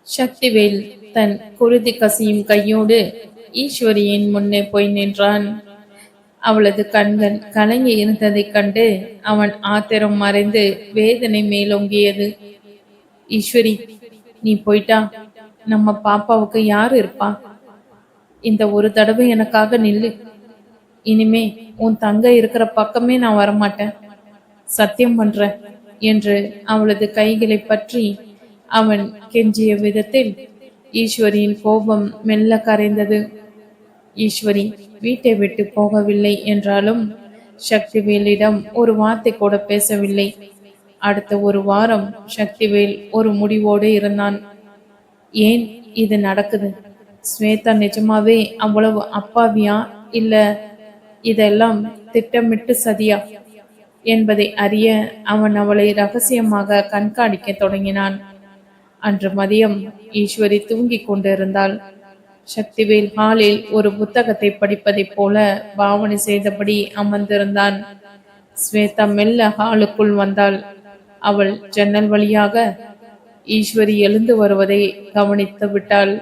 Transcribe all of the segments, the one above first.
சக்திவேல் தன் குருதி கசியும் கையோடு ஈஸ்வரியின் முன்னே போய் நின்றான். அவளது கண்கள் கலங்கி இருந்ததைக் கண்டு அவன் ஆத்திரம் மறைந்து வேதனை மேலோங்கியது. ஈஸ்வரி, நீ போயிட்டா நம்ம பாப்பாவுக்கு யார் இருப்பா? இந்த ஒரு தடவை எனக்காக நில்லு. இனிமே உன் தங்க இருக்கிற பக்கமே நான் வரமாட்டேன், சத்தியம் பண்றேன் என்று அவளது கைகளை பற்றி அவன் கெஞ்சிய விதத்தில் ஈஸ்வரியின் கோபம் மெல்ல கரைந்தது. ஈஸ்வரி வீட்டை விட்டு போகவில்லை என்றாலும் சக்திவேலிடம் ஒரு வார்த்தை கூட பேசவில்லை. அடுத்த ஒரு வாரம் சக்திவேல் ஒரு முடிவோடு இருந்தான். ஏன் இது நடக்குது? ஸ்வேதா நிஜமாவே அவ்வளவு அப்பாவியா, இல்ல இதெல்லாம் திட்டமிட்டு சதியா என்பதை அறிய அவன் அவளை ரகசியமாக கண்காணிக்க தொடங்கினான். அன்று மதியம் ஈஸ்வரி தூங்கிக் கொண்டிருந்தாள். சக்திவேல் ஹாலில் ஒரு புத்தகத்தை படிப்பதைப் போல பாவனை செய்தபடி அமர்ந்திருந்தான். ஸ்வேதா மெல்ல ஹாலுக்குள் வந்தாள். அவள் ஜன்னல் வழியாக ஈஸ்வரி எழுந்து வருவதை கவனித்து விட்டாள்.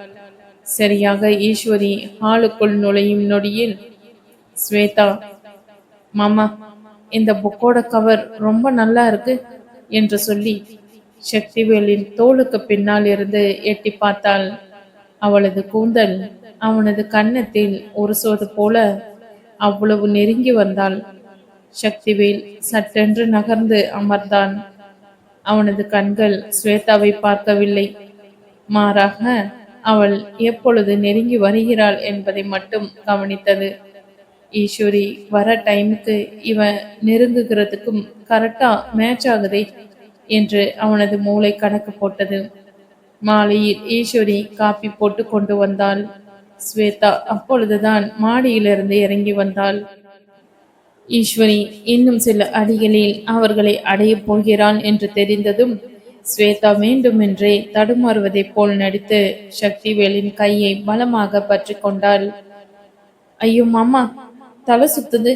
சரியாக ஈஸ்வரி ஹாலுக்குள் நுழையும் நொடியில், ஸ்வேதா, மாமா, இந்த புக்கோட கவர் ரொம்ப நல்லா இருக்கு என்று சொல்லி சக்திவேலின் தோளுக்கு பின்னால் இருந்து எட்டி பார்த்தாள். அவளது கூந்தல் அவனது கன்னத்தில் உரசுவது போல அவ்வளவு நெருங்கி வந்தாள். சக்திவேல் சட்டென்று நகர்ந்து அமர்ந்தான். அவனது கண்கள் ஸ்வேதாவை பார்க்கவில்லை, மாறாக அவள் எப்பொழுது நெருங்கி வருகிறாள் என்பதை மட்டும் கவனித்தது. ஈஸ்வரி வர டைமுக்கு இவன் நெருங்குகிறதுக்கும் கரெக்டா மேட்ச் ஆகுதே என்று அவனது மூளை கணக்கு போட்டது. மாலையில் ஈஸ்வரி காப்பி போட்டு கொண்டு வந்தாள். ஸ்வேதா அப்பொழுதுதான் மாடியிலிருந்து இறங்கி வந்தாள். ஈஸ்வரி இன்னும் சில அடிகளில் அவர்களை அடையப் போகிறாள் என்று தெரிந்ததும் ஸ்வேதா வேண்டுமென்றே தடுமாறுவதைப் போல் நடித்து சக்திவேலின் கையை பலமாக பற்றி கொண்டாள். ஐயோ மாமா, தலை சுத்துது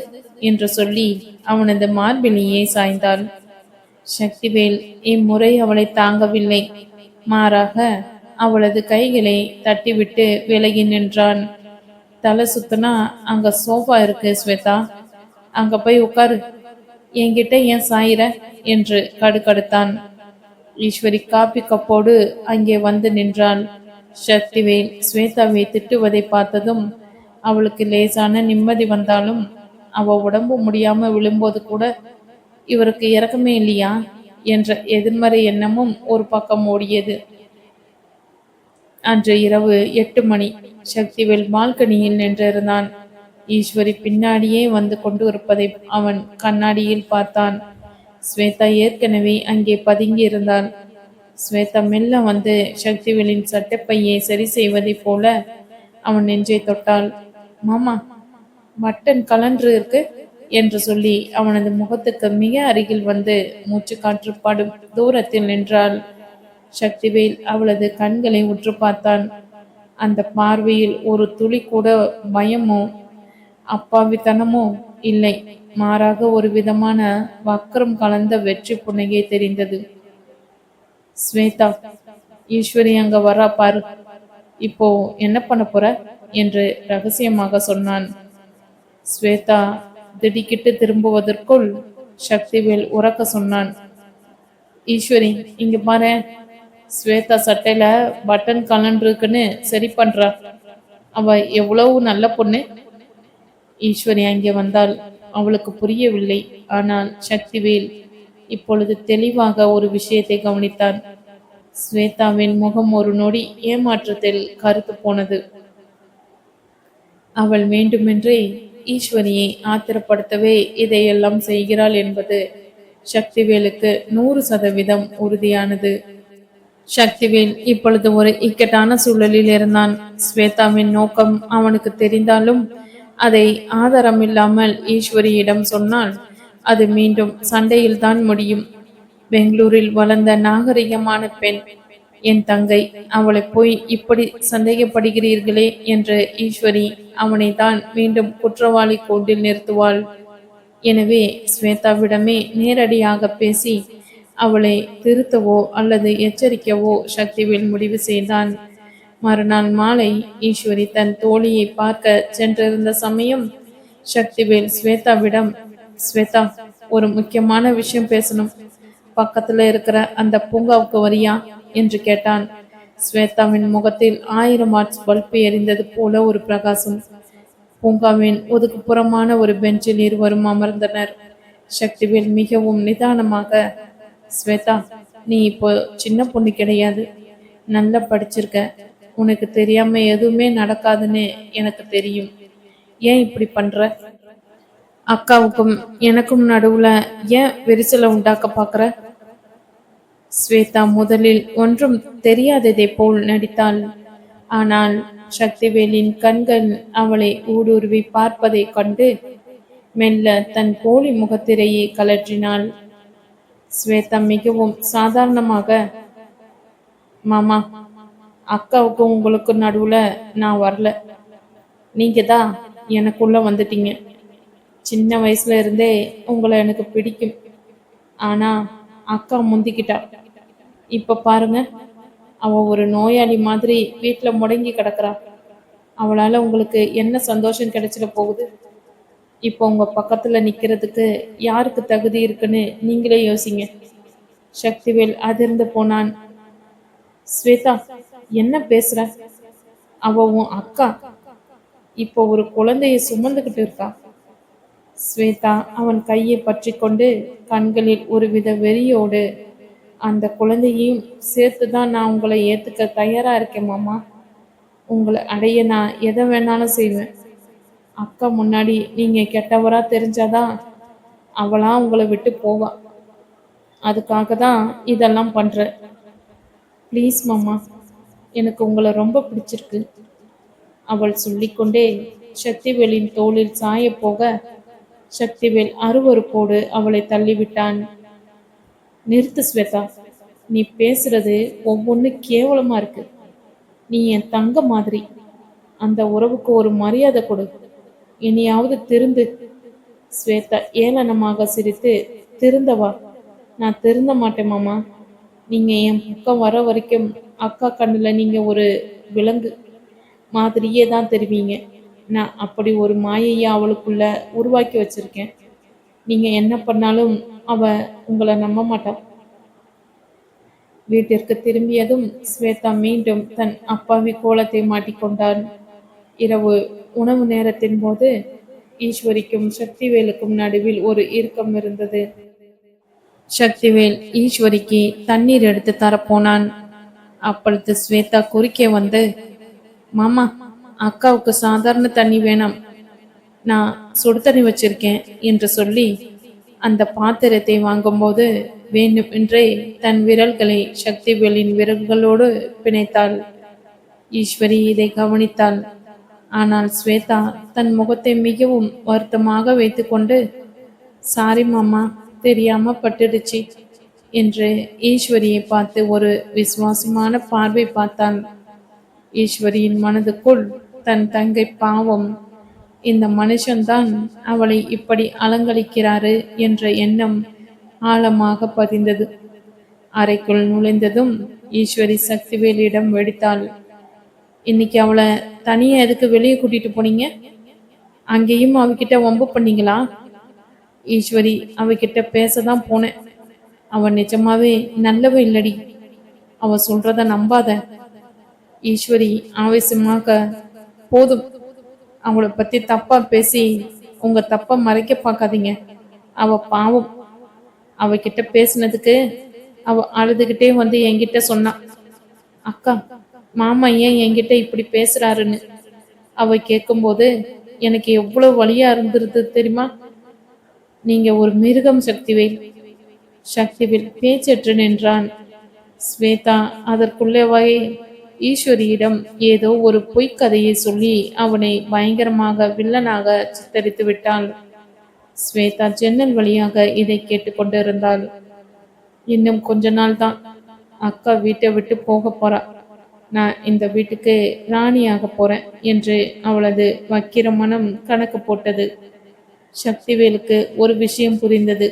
என்று சொல்லி அவனது மார்பிலேயே சாய்ந்தாள். சக்திவேல் இம்முறை அவளை தாங்கவில்லை, மாறாக அவளது கைகளை தட்டிவிட்டு விலகி நின்றான். தலை சுத்துனா அங்க சோஃபா இருக்கு ஸ்வேதா, அங்க போய் உட்காரு, என்கிட்ட ஏன் சாயிர என்று கடுக்கடுத்தான். ஈஸ்வரி காப்பி கப்போடு அங்கே வந்து நின்றாள். சக்திவேல் ஸ்வேதாவை திட்டுவதை பார்த்ததும் அவளுக்கு லேசான நிம்மதி வந்தாலும் அவ உடம்பு முடியாம விழும்போது கூட இவருக்கு இறக்கமே இல்லையா என்ற எதிர்மறை எண்ணமும் ஒரு பக்கம் ஓடியது. அன்று இரவு 8 மணி. சக்திவேல் பால்கனியில் நின்றிருந்தான். ஈஸ்வரி பின்னாடியே வந்து கொண்டு இருப்பதை அவன் கண்ணாடியில் பார்த்தான். ஸ்வேதா ஏற்கனவே அங்கே பதுங்கி இருந்தாள். ஸ்வேதா மெல்ல வந்து சக்திவேலின் சட்டைப்பையை சரி செய்வதைப் போல அவன் நெஞ்சை தொட்டாள். மாமா, மட்டன் கலன்று இருக்கு என்று சொல்லி அவனது முகத்துக்கு மிக அருகில் வந்து மூச்சு காற்று படும் தூரத்தில் நின்றாள். சக்திவேல் அவளது கண்களை உற்று பார்த்தான். அந்த பார்வையில் ஒரு துளி கூட பயமோ அப்பாவித்தனமோ இல்லை, மாறாக ஒரு விதமான வக்ரம் கலந்த வெற்றி புன்னகை தெரிந்தது. ஸ்வேதா, ஈஸ்வரி அங்க வரா பாரு, இப்போ என்ன பண்ண போற என்று ரகசியமாக சொன்னான். ஸ்வேதா திடுக்கிட்டு திரும்புவதற்குள் சக்திவேல் உறக்க சொன்னான். ஈஸ்வரி, இங்க பாரு, ஸ்வேதா சட்டையில பட்டன் கலன்றுக்குன்னு சரி பண்றா, அவ எவ்வளவு நல்ல பொண்ணு. ஈஸ்வரி அங்கே வந்தால் அவளுக்கு புரியவில்லை. ஆனால் சக்திவேல் இப்பொழுது தெளிவாக ஒரு விஷயத்தை கவனித்தான். ஸ்வேதாவின் முகம் ஒரு நொடி ஏமாற்றத்தில் கருத்து போனது. அவள் வேண்டுமென்றே ஈஸ்வரியை ஆத்திரப்படுத்தவே இதையெல்லாம் செய்கிறாள் என்பது சக்திவேலுக்கு 100% உறுதியானது. சக்திவேல் இப்பொழுது ஒரு இக்கட்டான சூழலில் இருந்தான். ஸ்வேதாவின் நோக்கம் அவனுக்கு தெரிந்தாலும் அதை ஆதாரமில்லாமல் ஈஸ்வரியிடம் சொன்னால் அது மீண்டும் சண்டையில்தான் முடியும். பெங்களூரில் வளர்ந்த நாகரிகமான பெண் என் தங்கை, அவளை போய் இப்படி சந்தேகப்படுகிறீர்களே என்று ஈஸ்வரி அவனை தான் மீண்டும் குற்றவாளி கூண்டில் நிறுத்துவாள். எனவே ஸ்வேதாவிடமே நேரடியாக பேசி அவளை திருத்தவோ அல்லது எச்சரிக்கவோ சக்திவேல் முடிவு செய்தான். மறுநாள் மாலை ஈஸ்வரி தன் தோழியை பார்க்க சென்றிருந்த சமயம் சக்திவேல் ஸ்வேதாவிடம், ஸ்வேதா, ஒரு முக்கியமான விஷயம் பேசணும். பக்கத்துல இருக்கிற அந்த பூங்காவுக்கு வரியா என்று கேட்டான். ஸ்வேதாவின் முகத்தில் 1000 வாட்ஸ் பல்பு எரிந்தது போல ஒரு பிரகாசம். பூங்காவின் ஒதுக்குப்புறமான ஒரு பெஞ்சில் இருவரும் அமர்ந்தனர். சக்திவேல் மிகவும் நிதானமாக, ஸ்வேதா, நீ இப்போ சின்ன பொண்ணு கிடையாது, நல்லா படிச்சிருக்க. உனக்கு தெரியாம எதுவுமே நடக்காதுன்னு எனக்கு தெரியும். ஏன் இப்படி பண்ற? அக்காவுக்கும் எனக்கும் நடுவுல ஏன் விரிசலை உண்டாக்க பாக்குற? ஸ்வேதா முதலில் ஒன்றும் தெரியாததை போல் நடித்தாள். ஆனால் சக்திவேலின் கண்கள் அவளை ஊடுருவி பார்ப்பதை கண்டு மெல்ல தன் போலி முகத்திரையை கலற்றினாள். ஸ்வேதா மிகவும் சாதாரணமாக, மாமா, அக்காவுக்கும் உங்களுக்கு நடுவுல நான் வரல, நீங்க தான் எனக்குள்ள வந்துட்டீங்க. சின்ன வயசுல இருந்தே உங்களை எனக்கு பிடிக்கும். ஆனா அக்கா முந்திக்கிட்டா. இப்ப பாருங்க, அவ ஒரு நோயாளி மாதிரி வீட்டுல முடங்கி கிடக்குறா. அவளால உங்களுக்கு என்ன சந்தோஷம் கிடைச்சிட போகுது? இப்போ உங்க பக்கத்துல நிக்கிறதுக்கு யாருக்கு தகுதி இருக்குன்னு நீங்களே யோசிங்க. சக்திவேல் அதிர்ந்து போனான். ஸ்வேதா, என்ன பேசுற? அவ உன் அக்கா. இப்போ ஒரு குழந்தைய சுமந்துகிட்டு இருக்கா. ஸ்வேதா அவன் கையை பற்றி கொண்டு கண்களில் ஒருவித வெறியோடு, அந்த குழந்தையையும் சேர்த்துதான் நான் உங்களை ஏத்துக்க தயாரா இருக்கேன் மாமா. உங்களை அடைய நான் எதை வேணாலும் செய்வேன். அக்கா முன்னாடி நீங்க கெட்டவரா தெரிஞ்சாதான் அவளா உங்களை விட்டு போவா. அதுக்காக தான் இதெல்லாம் பண்ற. ப்ளீஸ் மாமா, எனக்கு உங்களை ரொம்ப பிடிச்சிருக்கு. அவள் சொல்லிக்கொண்டே சக்திவேலின் தோளில் சாய போக சக்திவேல் அருவருப்போடு அவளை தள்ளிவிட்டான். நிறுத்து ஸ்வேதா, நீ பேசுறது ஒவ்வொன்று கேவலமா இருக்கு. நீ என் தங்க மாதிரி. அந்த உறவுக்கு ஒரு மரியாதை கொடு. இனியாவது திருந்து. ஸ்வேதா ஏளனமாக சிரித்து, திருந்தவா? நான் திருந்த மாட்டேன் மாமா. நீங்க என் பக்கம் வர வரைக்கும் அக்கா கண்ணுல நீங்க ஒரு விலங்கு மாதிரியே தான் தெரிவீங்க. நான் அப்படி ஒரு மாயையா அவளுக்குள்ள உருவாக்கி வச்சிருக்கேன். நீங்க என்ன பண்ணாலும் அவ உங்களை நம்ப மாட்டா. வீட்டிற்கு திரும்பியதும் ஸ்வேதா மீண்டும் தன் அப்பாவி கோலத்தை மாட்டிக்கொண்டான். இரவு உணவு நேரத்தின் போது ஈஸ்வரிக்கும் சக்திவேலுக்கும் நடுவில் ஒரு இறுக்கம் இருந்தது. சக்திவேல் ஈஸ்வரிக்கு தண்ணீர் எடுத்து தரப்போனான். அப்பொழுது ஸ்வேதா குறுக்கே வந்து, மாமா, அக்காவுக்கு சாதாரண தண்ணி வேணாம், நான் சுடு தண்ணி வச்சிருக்கேன் என்று சொல்லி அந்த பாத்திரத்தை வாங்கும்போது வேண்டுமென்றே தன் விரல்களை சக்திவேலின் விரல்களோடு பிணைத்தாள். ஈஸ்வரி இதை கவனித்தாள். ஆனால் ஸ்வேதா தன் முகத்தை மிகவும் வருத்தமாக வைத்துக்கொண்டு, சாரி மாமா, தெரியாம பட்டுடுச்சு என்று ஈஸ்வரியை பார்த்து ஒரு விசுவாசமான பார்வை பார்த்தான். ஈஸ்வரியின் மனதுக்குள் தன் தங்கை பாவம், இந்த மனுஷன்தான் அவளை இப்படி அலங்கரிக்கிறாரு என்ற எண்ணம் ஆழமாக பதிந்தது. அறைக்குள் நுழைந்ததும் ஈஸ்வரி சக்திவேலியிடம் வெடித்தாள். இன்னைக்கு அவளை தனியா எதுக்கு வெளியே கூட்டிட்டு போனீங்க? அங்கேயும் அவகிட்ட வம்பு பண்ணீங்களா? ஈஸ்வரி அவகிட்ட பேசதான் போனேன். அவ நிஜமாவே நல்லவ இல்லடி. அவ சொல்றத நம்பாத. ஈஸ்வரி ஆவேசமாக, போதும், அவளை பத்தி தப்பா பேசி உங்க தப்ப மறைக்க பார்க்காதீங்க. அவ பாவம். அவகிட்ட பேசினதுக்கு அவ அழுதுகிட்டே வந்து என்கிட்ட சொன்னா, அக்கா, மாமா ஏன் என்கிட்ட இப்படி பேசுறாருன்னு. அவ கேட்கும்போது எனக்கு எவ்வளவு வலியா இருந்திருது தெரியுமா? நீங்க ஒரு மிருகம் சக்திவேல். சக்திவேல் பேச்சற்று நின்றான். ஸ்வேதா அதற்குள்ளேவே ஈஸ்வரியிடம் ஏதோ ஒரு பொய்க்கதையை சொல்லி அவனை பயங்கரமாக வில்லனாக சித்தரித்து விட்டாள். ஸ்வேதா ஜன்னல் வழியாக இதை கேட்டுக்கொண்டிருந்தாள். இன்னும் கொஞ்ச நாள் தான் அக்கா வீட்டை விட்டு போக போறா. நான் இந்த வீட்டுக்கு ராணியாக போறேன் என்று அவளது வக்கிர மனம் கணக்கு போட்டது. சக்திவேலுக்கு ஒரு விஷயம் புரிந்தது.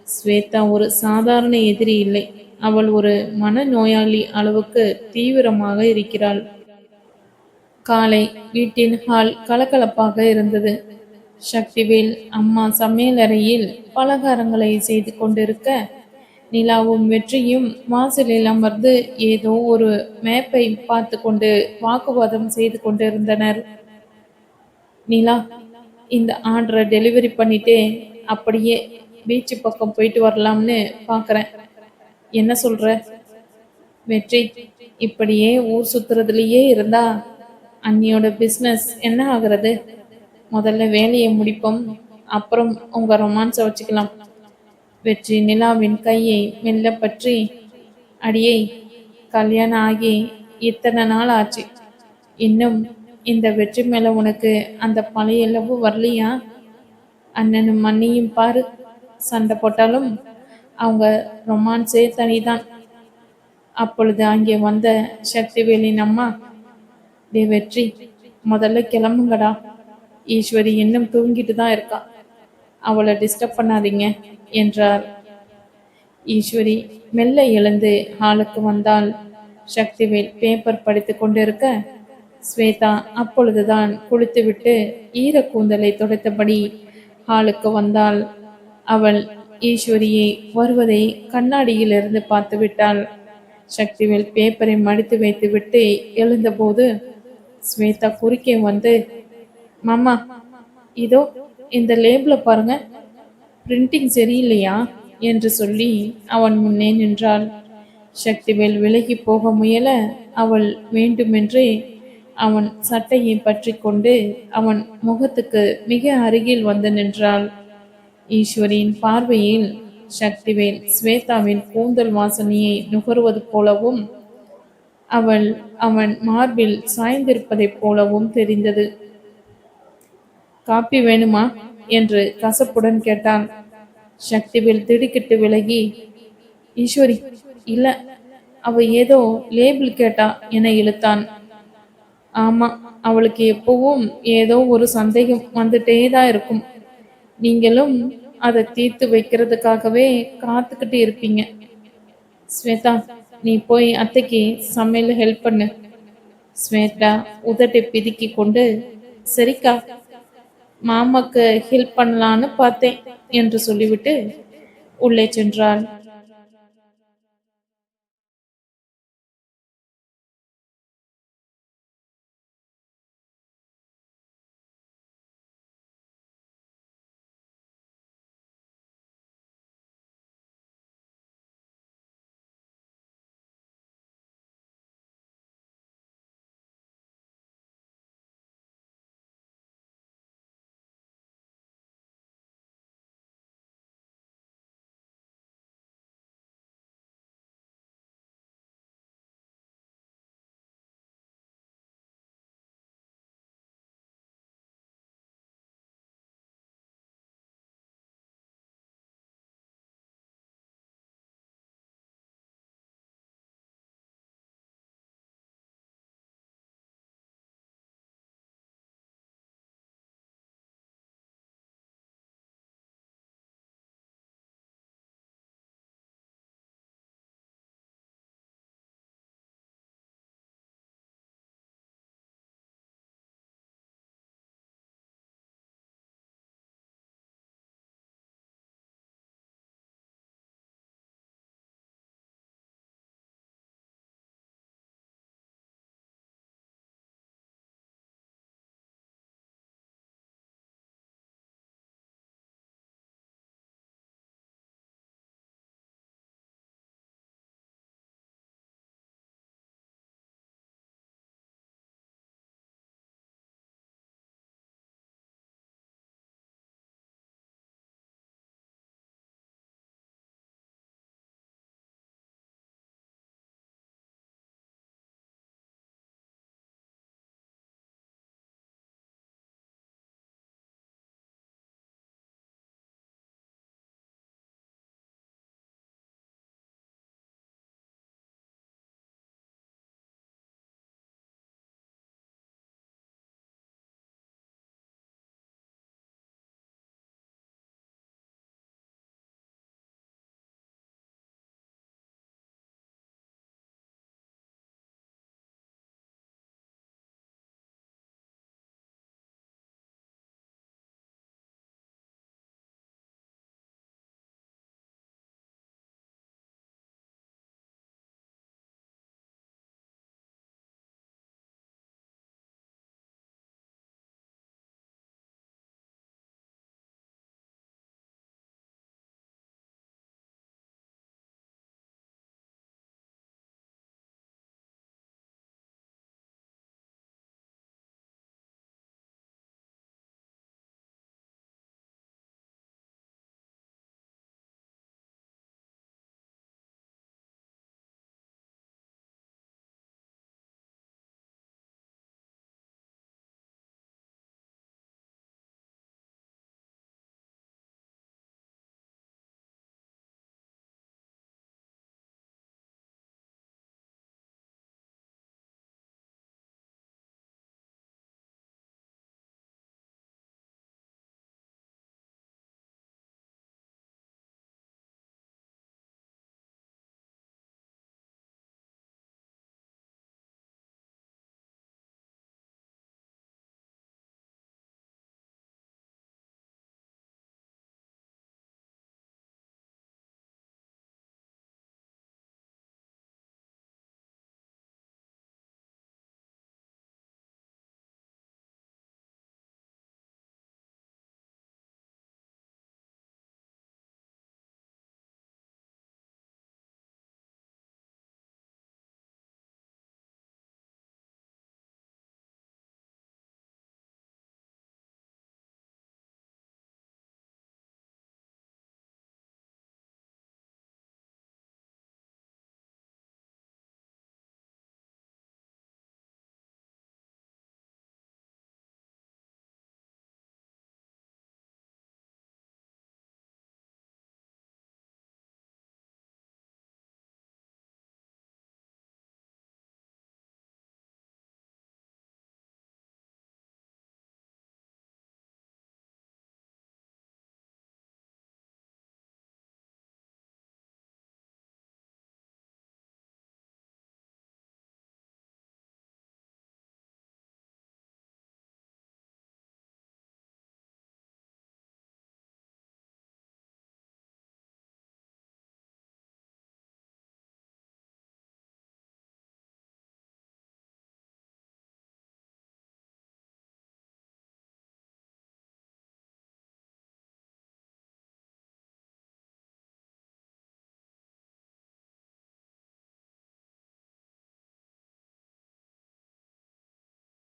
ஸ்வேதா ஒரு சாதாரண எதிரி இல்லை. அவள் ஒரு மனநோயாளி அளவுக்கு தீவிரமாக இருக்கிறாள். காலை வீட்டின் ஹால் கலகலப்பாக இருந்தது. சக்திவேல் அம்மா சமையலறையில் பலகாரங்களை செய்து கொண்டிருக்க, நிலாவும் வெற்றியும் வாசலில் அமர்ந்து ஏதோ ஒரு மேப்பை பார்த்து கொண்டு வாக்குவாதம் செய்து கொண்டிருந்தனர். நிலா, இந்த ஆர்டரை டெலிவரி பண்ணிட்டு அப்படியே பீச்சு பக்கம் போயிட்டு வரலாம்னு பார்க்குறேன். என்ன சொல்ற? வெற்றி, இப்படியே ஊர் சுத்துறதுலயே இருந்தா அண்ணியோட பிஸ்னஸ் என்ன ஆகுறது? முதல்ல வேலையை முடிப்போம், அப்புறம் உங்க ரொமான்ஸை வச்சுக்கலாம். வெற்றி நிலாவின் கையை மெல்ல பற்றி, அடியே, கல்யாணம் ஆகி இத்தனை நாள் ஆச்சு, இன்னும் இந்த வெற்றி மேல உனக்கு அந்த பழைய லவ் வரலையா? அண்ணனும் அண்ணியும் பாரு, சண்டை போட்டாலும் அவங்க ரொமான்ஸே தனிதான். அப்பொழுது அங்கே வந்த சக்திவேலின் அம்மா, டே வெற்றி, முதல்ல கிளம்புங்கடா. ஈஸ்வரி இன்னும் தூங்கிட்டு தான் இருக்கா, அவளை டிஸ்டர்ப் பண்ணாதீங்க என்றார். ஈஸ்வரி மெல்ல எழுந்து ஹாலுக்கு வந்தாள். சக்திவேல் பேப்பர் படித்து கொண்டிருக்க, ஸ்வேதா அப்பொழுதுதான் குளித்துவிட்டு ஈர கூந்தலை துடைத்தபடி ஹாலுக்கு வந்தாள். அவள் ஈஸ்வரியை வருவதை கண்ணாடியிலிருந்து பார்த்து விட்டாள். சக்திவேல் பேப்பரை மடித்து வைத்துவிட்டு எழுந்தபோது ஸ்வேதா குறுக்கே வந்து, மாமா, இதோ இந்த லேபிள பாருங்க, பிரிண்டிங் சரியில்லையா என்று சொல்லி அவன் முன்னே நின்றாள். சக்திவேல் விலகி போக முயல அவள் வேண்டுமென்றே அவன் சட்டையை பற்றி கொண்டு அவன் முகத்துக்கு மிக அருகில் வந்து நின்றாள். ஈஸ்வரியின் பார்வையில் சக்திவேல் ஸ்வேதாவின் கூந்தல் வாசனையை நுகர்வது போலவும் அவள் அவன் மார்பில் சாய்ந்திருப்பதைப் போலவும் தெரிந்தது. காப்பி வேணுமா என்று கசப்புடன் கேட்டான். சக்திவேல் திடுக்கிட்டு விலகி, ஈஸ்வரி, இல்ல, அவ ஏதோ லேபிள் கேட்டா என இழுத்தான். ஆமா, அவளுக்கு எப்பவும் ஏதோ ஒரு சந்தேகம் வந்துட்டே தான் இருக்கும். நீங்களும் அதை தீர்த்து வைக்கிறதுக்காகவே காத்துக்கிட்டு இருப்பீங்க. ஸ்வேதா, நீ போய் அத்தைக்கு சமையல் ஹெல்ப் பண்ணு. ஸ்வேதா உதட்டை பிதுக்கி கொண்டு, சரிக்கா, மாமாக்கு ஹெல்ப் பண்ணலான்னு பார்த்தேன் என்று சொல்லிவிட்டு உள்ளே சென்றாள்.